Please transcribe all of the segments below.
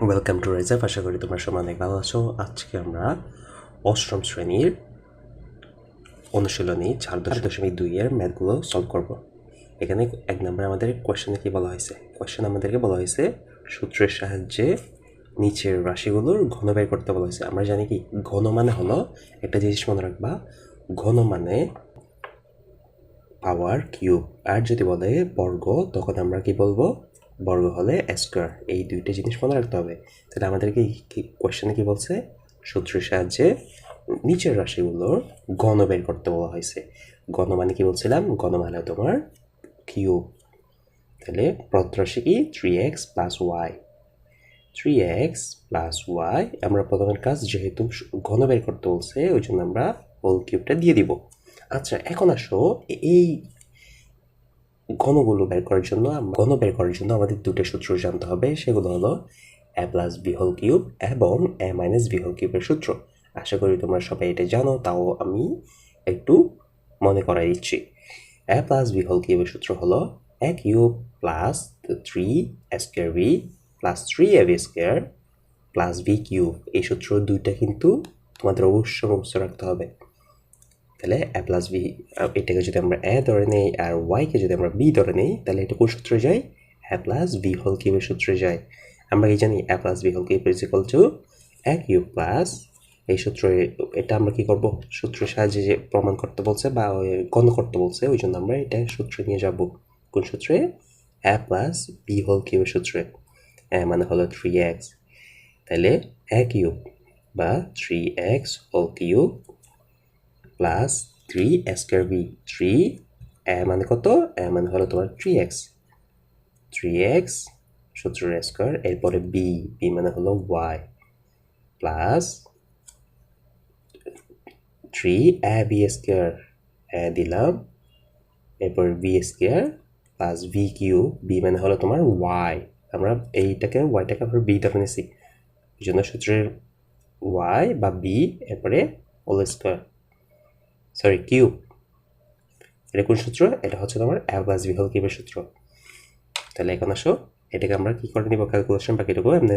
Welcome to reserve. আশা করি তোমরা সবাই অনেক ভালো আছো। আজকে আমরা অষ্টম শ্রেণীর অনুশীলনী 4.2 এর ম্যাথগুলো সলভ করব। এখানে এক নম্বরে আমাদের কোয়েশ্চেনে কি বলা হয়েছে? কোয়েশ্চেন আমাদেরকে বলা হয়েছে সূত্রের সাহায্যে নিচের রাশিগুলোর ঘন বের করতে বলা হয়েছে। আমরা জানি কি ঘন মানে হলো, একটা জিনিস মনে রাখবা, ঘন মানে পাওয়ার কিউব, আর যদি বলে বর্গ তখন আমরা কি বলবো? বর্গ হলে স্কোয়ার। এই দুইটা জিনিস মনে রাখতে হবে। তাহলে আমাদেরকে কোয়েশ্চেনে কি বলছে? সূত্রের সাহায্যে নিচের রাশিগুলোর ঘন বের করতে বলা হয়েছে। ঘন মানে কি বলছিলাম? ঘন মানে তোমার কিউব। তাহলে প্রথম রাশি কি? 3x plus Y. 3x plus Y. আমরা প্রথমের কাজ, যেহেতু ঘন বের করতে বলছে ওই জন্য আমরা হোল কিউবটা দিয়ে দিব। আচ্ছা, এখন আসো এই ঘন বের করার জন্য আমাদের দুটো সূত্র জানতে হবে। সেগুলো হলো a plus B whole cube এবং a মাইনাস বি হোল কিউবের সূত্র। আশা করি তোমরা সবাই এটা জানো, তাও আমি একটু মনে করাই দিচ্ছি। a প্লাস বি হোল কিউবের সূত্র হলো a cube plus 3 square B plus 3ab square plus B cube. এই সূত্র দুইটা কিন্তু তোমাদের অবশ্যই মুখস্থ রাখতে হবে। তাহলে এ প্লাস বি, এটাকে যদি আমরা এ ধরে নেই আর ওয়াইকে যদি আমরা বি ধরে নেই, তাহলে এটা কোন সূত্রে যায়? এ প্লাস বি হোল কিউবের সূত্রে যায়। আমরা কি জানি? A plus B whole cube is equal to A cube plus, এই সূত্রে এটা আমরা কি করব? সূত্রের সাহায্যে যে প্রমাণ করতে বলছে বা গণ করতে বলছে, ওই জন্য আমরা এটা সূত্রে নিয়ে যাব। কোন সূত্রে? এ প্লাস বি হোল কিউবের সূত্রে। এ মানে হলো 3x, তাহলে এ কিউব বা 3x whole cube plus 3 square B. 3 A মানে কত? এ মানে হলো তোমার 3x। 3x সূত্রের স্কোয়ার, এরপরে বি, বি মানে হলো y plus 3 A B square, A দিলাম, এরপর B square plus B cube, B মানে হলো তোমার y। আমরা ওয়াইটাকে আমরা বি ধরে নিয়েছি, এই জন্য সূত্রের y বা বি, এরপরে হোল স্কোয়ার, সরি কিউব। এটা কোন সূত্র? এটা হচ্ছে তোমার এ প্লাস বি হোল কিউবের সূত্র। তাহলে এখন আসো, এটাকে আমরা কি করে নিব? ক্যালকুলেশন বাকিটুকু এমনি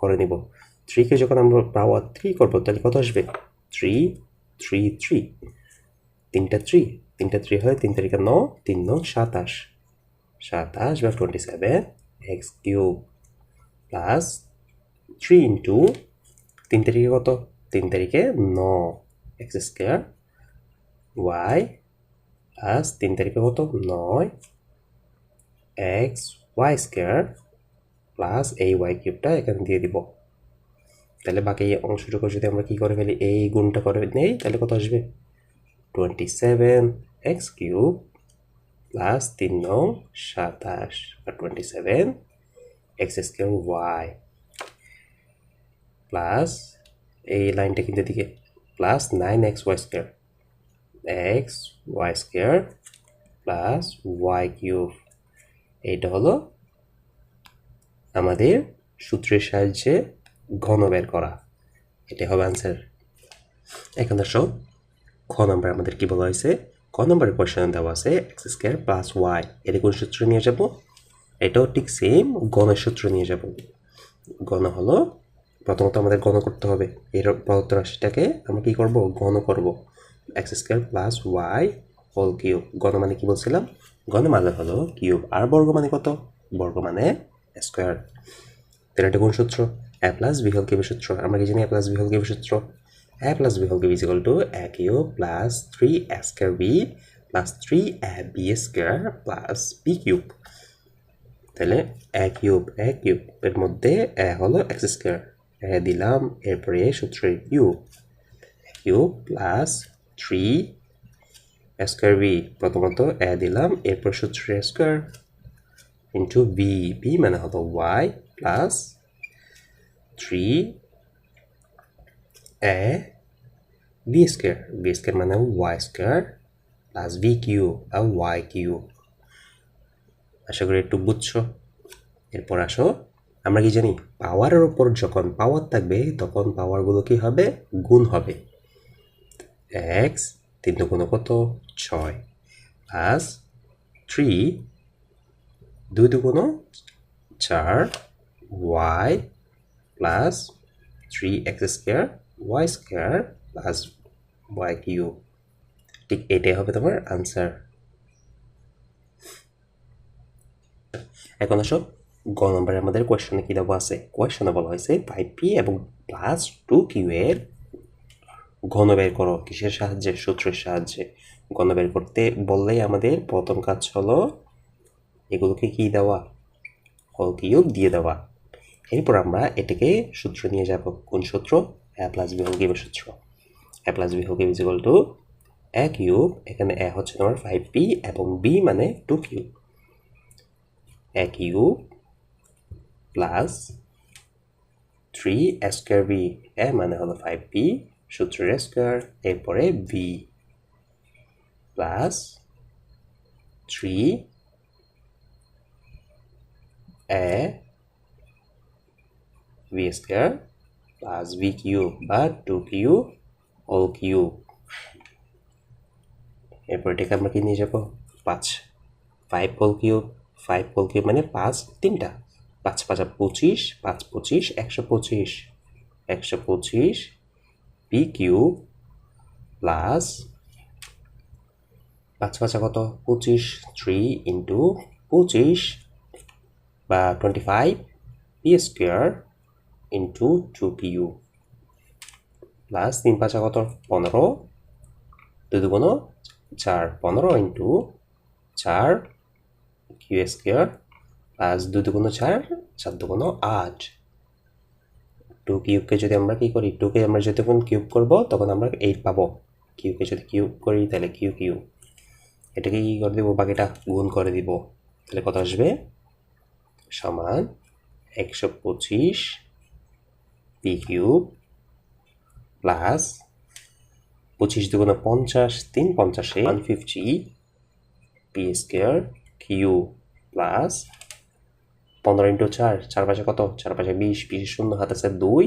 করে নিব। 3কে যখন আমরা পাওয়ার 3 করবো, তাহলে কত আসবে? 3 3 3, তিনটা 3 হয় 3 তারিখে 9, 3 9 27, 27 বা 27 এক্স কিউব প্লাস 3 ইন্টু 3 তারিখে কত? 3 তারিখে 9 এক্স স্কোয়ার ওয়াই প্লাস 3 তারিখে কত? 9 এক্স ওয়াই স্কোয়ার প্লাস এই ওয়াই কিউবটা এখানে দিয়ে দিব। তাহলে বাকি অংশটুকু যদি আমরা কি করে ফেলি, এই গুণটা করে নেই, তাহলে কত আসবে? 27 এক্স কিউব প্লাস 3 9 27 বা 27 এক্স স্কোয়ার ওয়াই প্লাস এই লাইনটা কিন্তু দিকে plus 9 X Y square, X Y square plus Y cube. এইটা হলো আমাদের সূত্রের সাহায্যে ঘন বের করা। এটা হবে আনসার। এখন আসো, খ নম্বর আমাদের কি বলা হয়েছে? ক নম্বরের কোয়েশ্চেন দেওয়া আছে এক্স স্কোয়ার প্লাস ওয়াই। এটা কোন সূত্র নিয়ে যাব? এটাও ঠিক সেম গণের সূত্র নিয়ে যাব। গণ হলো, প্রথমত আমাদের গণ করতে হবে এর প্রদত্ত রাশিটাকে আমরা কি করব? গণ করব। X square plus Y whole cube. গণ মানে কি বলছিলাম? গণ মানে হলো কিউব, আর বর্গ মানে কত? বর্গ মানে স্কোয়ার। তাহলে এটা কোন সূত্র? এ প্লাস বি হোল কিউবের সূত্র। আমরা কি জানি এ প্লাস বি হোল কিউবের সূত্র? a plus b whole cube is equal to a cube plus 3a square b plus 3ab square plus b cube। তাহলে a cube এর মধ্যে a হলো x স্কোয়ার, a দিলাম, এরপরে সূত্রের cube, cube plus 3 square b, প্রথমত a দিলাম, এরপর সূত্রের স্কোয়ার ইন্টু b, b মানে হলো y plus 3a B square মানে Y square plus B Q আর ওয়াই কিউ। আশা করি একটু বুঝছো। এরপর আসো, আমরা কি জানি পাওয়ারের ওপর যখন পাওয়ার থাকবে তখন পাওয়ারগুলো কি হবে? গুণ হবে। এক্স 3 দুগুণ কত? 6 প্লাস 3 2 দুগুণ 4 Y plus 3x square Y square plus Y cube. ঠিক এটাই হবে তোমার আনসার। এখন আসো গ নম্বরে আমাদের কোয়েশ্চনে কী দেওয়া আছে। কোয়েশ্চনে বলা হয়েছে 5p এবং প্লাস 2q এর ঘন বের করো। কিসের সাহায্যে? সূত্রের সাহায্যে। ঘন বের করতে বললেই আমাদের প্রথম কাজ হলো এগুলোকে কি দেওয়া, হোল কিউব দিয়ে দেওয়া। এরপর আমরা এটাকে সূত্র নিয়ে যাব। কোন সূত্র? এ প্লাস বি হোল কিউবের সূত্র। A plus B whole cube is equal to A cube, এখানে এ হচ্ছে তোমার 5p এবং বি মানে 2q, A cube plus 3 square B, A মানে হলো 5p সূত্রের স্কোয়ার, এরপরে B plus 3 A V square plus V cube বা 2q হোল কিউব। এরপর এটাকে আমরা কি নিয়ে যাবো? 5 হোল কিউব, 5 হোল কিউব মানে 5 তিনটা, 5 5 25, 5 25 125, 125 পি কিউব প্লাস 5 5 কত? 25, 3 ইন্টু 25 বা 25 P square into 2q plus 3 5 কত? 15, 2 2 4, 15 ইন্টু 4 কিউ স্কোয়ার প্লাস 2 2 4, 4 2 8। 2 কিউবকে যদি আমরা কি করি, 2কে আমরা যতক্ষণ কিউব করব তখন আমরা 8 পাবো। কিউবকে যদি কিউব করি তাহলে কিউ কিউব, এটাকে কি করে দেবো? বাকিটা গুণ করে দিব। তাহলে কত আসবে? সমান 125 P cube plus 25 2 50, 3 50 150 P square Q plus 15 into 4, 4 5 কত? 4 5 20, 20 শূন্য হাত আছে 2,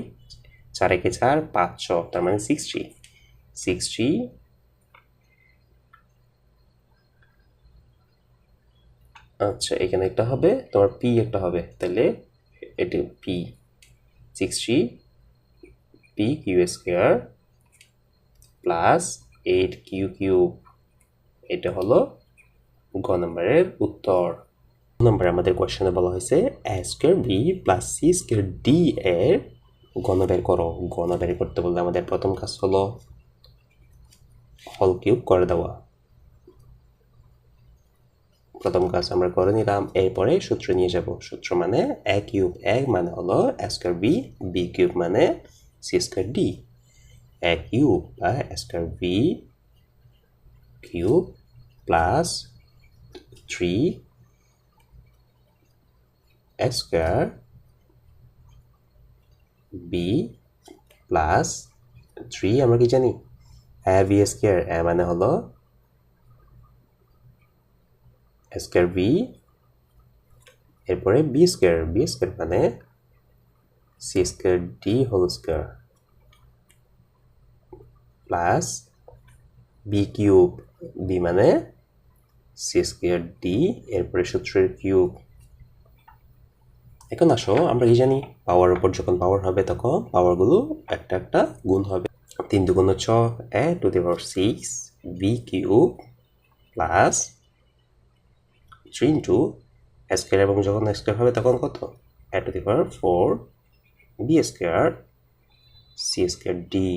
4 1 4, 500, তার মানে 60। 60 আচ্ছা, এখানে একটা হবে তোমার পি, একটা হবে, তাহলে এটা P 60 P Q square plus 8 Q cube. এটা হলো গ নম্বরের উত্তর। নম্বরে আমাদের কোয়েশ্চনে বলা হয়েছে A square B plus C square D এর ঘন বের করো। ঘন বের করতে বললে আমাদের প্রথম কাজ হলো হোল কিউব করে দেওয়া। প্রথম কাজ আমরা করে নিলাম, এরপরে সূত্র নিয়ে যাব। সূত্র মানে এ কিউব, এ মানে হলো এ স্কোয়ার বি, বি কিউব মানে সি স্কোয়ার ডি। এ কিউব বা এ স্কোয়ার বি কিউব প্লাস 3 এ স্কোয়ার বি প্লাস 3 আমরা কি জানি? এ বি স্কোয়ার, এ মানে হলো স্কোয়ার বি, এরপরে বি স্কোয়ার, বি স্কোয়ার মানে C square D whole square plus B cube, B মানে সি স্কোয়ার ডি, এরপরে সূত্রের কিউব। এখন আসো আমরা কি জানি? পাওয়ার উপর যখন পাওয়ার হবে তখন পাওয়ারগুলো একটা একটা গুণ হবে। 3 2 6 A to the power 6 B cube plus 3 into square, এবং যখন স্কোয়ার হবে তখন কত? A to the power 4 B square C square D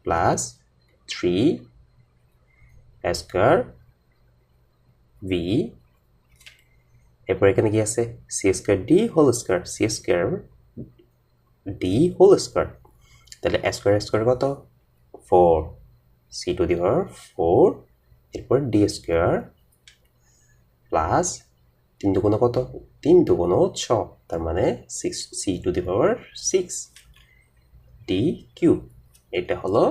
plus 3 square B, এরপর এখানে কি আছে? C square D whole square, C square D whole square, তাহলে স্কোয়ার স্কোয়ার কত? 4 সি টু দি পাওয়ার 4, এরপর ডি স্কোয়ার প্লাস 3 2 কত? 3 2 6, তার মানে 6 C to the power 6 D cube. এটা হলো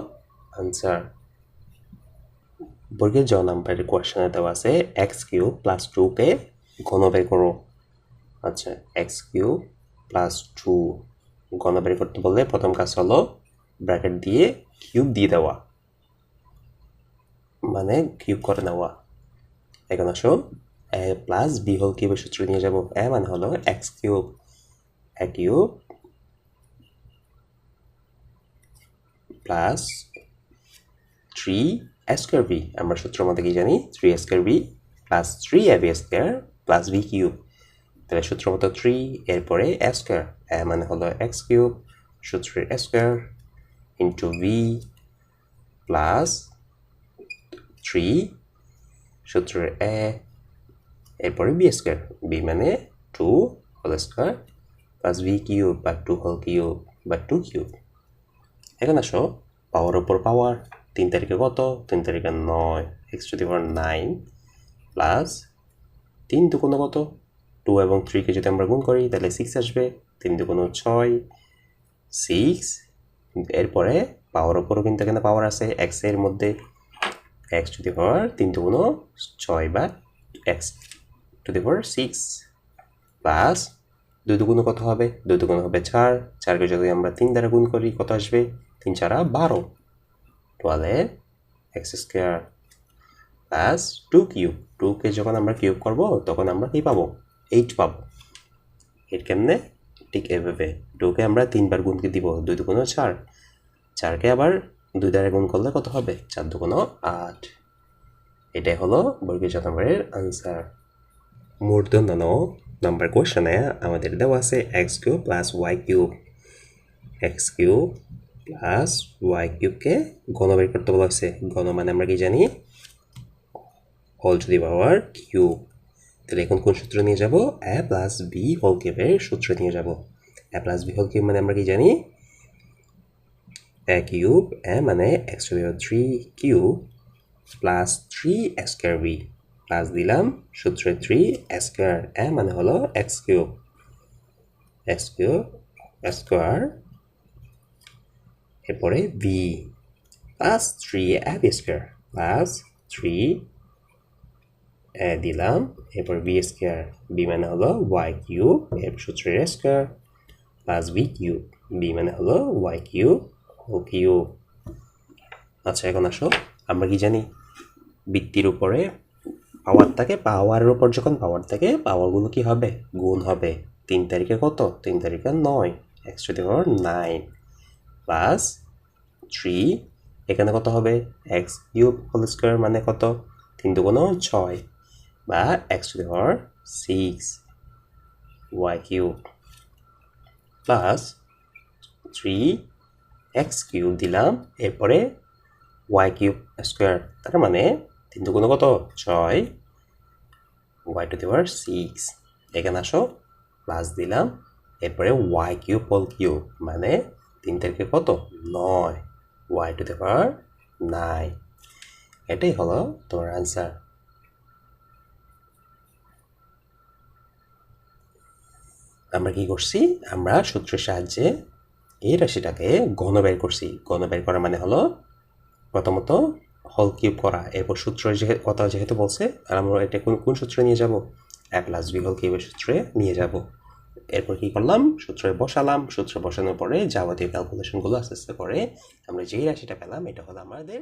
আনসার। বর্গের জ নাম্বারের কোয়েশ্চনে দেওয়া আছে এক্স কিউব প্লাস 2কে ঘন বের করো। আচ্ছা, এক্স কিউব প্লাস 2 ঘন বের করতে বললে প্রথম কাজ হলো ব্র্যাকেট দিয়ে কিউব দিয়ে দেওয়া, মানে কিউব করে নেওয়া। এখন আসো এ প্লাস বি হোল কিউবের সূত্র নিয়ে যাব। এ মানে হলো X cube, A cube plus 3 a square B, আমরা সূত্র মধ্যে কি জানি 3 a square B plus 3ab square plus B cube. তাহলে সূত্র মতো 3 এরপরে a স্কোয়ার, a মানে হলো এক্স কিউব, সূত্রের a square into B plus 3 সূত্রের a এরপরে বি স্কোয়ার, বি মানে 2 whole square plus B cube বা 2 হোল কিউব বা 2 কিউব। এখন আসো পাওয়ার ওপর পাওয়ার, 3 তারিখে কত, 3 তারিখে 9 x to the power 9 plus 3 দুগুণে কত, 2 এবং 3কে যদি আমরা গুণ করি তাহলে 6 আসবে, 3 দুগুণে 6 6, এরপরে পাওয়ার ওপরও কিন্তু এখানে পাওয়ার আছে x এর মধ্যে, x টু দি পাওয়ার 3 দুগুণে 6 বা x to the power 6 plus 2 দুগুণে কত হবে, 2 দুগুণে হবে 4, 4কে যদি আমরা 3 দ্বারা গুণ করি কত আসবে, 3 4 12, 12 x স্কোয়ার প্লাস 2 কিউব, 2কে যখন আমরা কিউব করব তখন আমরা কি পাবো, 8 পাবো। এর কেমনে, ঠিক এভাবে 2কে আমরা 3 বার গুণকে দিব, 2 দুগুণে 4, 4কে আবার 2 দ্বারা গুণ করলে কত হবে, 4 দুগুণে 8। এটাই হলো বর্গীয় জ নম্বরের আনসার। মূর্ধন্য নাম্বার কোয়েশনে আমাদের দেওয়া আছে X cube plus Y cube, X cube plus Y কিউবকে ঘন বের করতে বলা হয়েছে। ঘন মানে আমরা কি জানি whole to the power cube. তাহলে এখন কোন সূত্র নিয়ে যাব, এ প্লাস বি হোল কিউবের সূত্র নিয়ে যাব। A plus B whole cube মানে আমরা কি জানি এ কিউব, এ মানে X to the power 3 cube plus 3 X square B plus দিলাম সূত্রে 3 স্কোয়ার, এ মানে হলো X cube, X cube square এরপরে B plus 3ab square plus 3 A দিলাম এরপর বি স্কোয়ার, বি মানে হলো ওয়াই কিউব এরপর সূত্রের square plus B cube, B মানে হলো ওয়াই কিউব হোল কিউব। আচ্ছা এখন আসো আমরা কি জানি বৃত্তির উপরে পাওয়ার থাকে, পাওয়ারের উপর যখন পাওয়ার থাকে পাওয়ারগুলো কি হবে, গুণ হবে। 3 তারিখে কত, 3 তারিখে 9 x to the power 9 plus 3 এখানে কত হবে এক্স কিউব হোল স্কোয়ার মানে কত, 3 দুগুণ 6 বা x to the power 6 Y cube plus 3 X cube দিলাম এরপরে ওয়াই কিউব স্কোয়ার, তার মানে 3 দুগুণ কত 6 ওয়াই টু দি পাওয়ার 6। এখানে আসো প্লাস দিলাম এরপরে ওয়াই কিউব হোল কিউব মানে 3 তারিখে কত 9 ওয়াই টু দি পাওয়ার 9। এটাই হলো তোমার আনসার। আমরা কি করছি, আমরা সূত্রের সাহায্যে এই রাশিটাকে ঘন বের করছি। ঘন বের করা মানে হলো প্রথমত হোল কিউব করা, এরপর সূত্র কথা যেহেতু বলছে আর আমরা এটা কোন সূত্রে নিয়ে যাব, এ প্লাস বি হোল কিউবের সূত্রে নিয়ে যাব। এরপর কি করলাম, সূত্রে বসালাম, সূত্রে বসানোর পরে যাবতীয় ক্যালকুলেশনগুলো আস্তে আস্তে করে আমরা যেই রাশিটা পেলাম এটা হলো আমাদের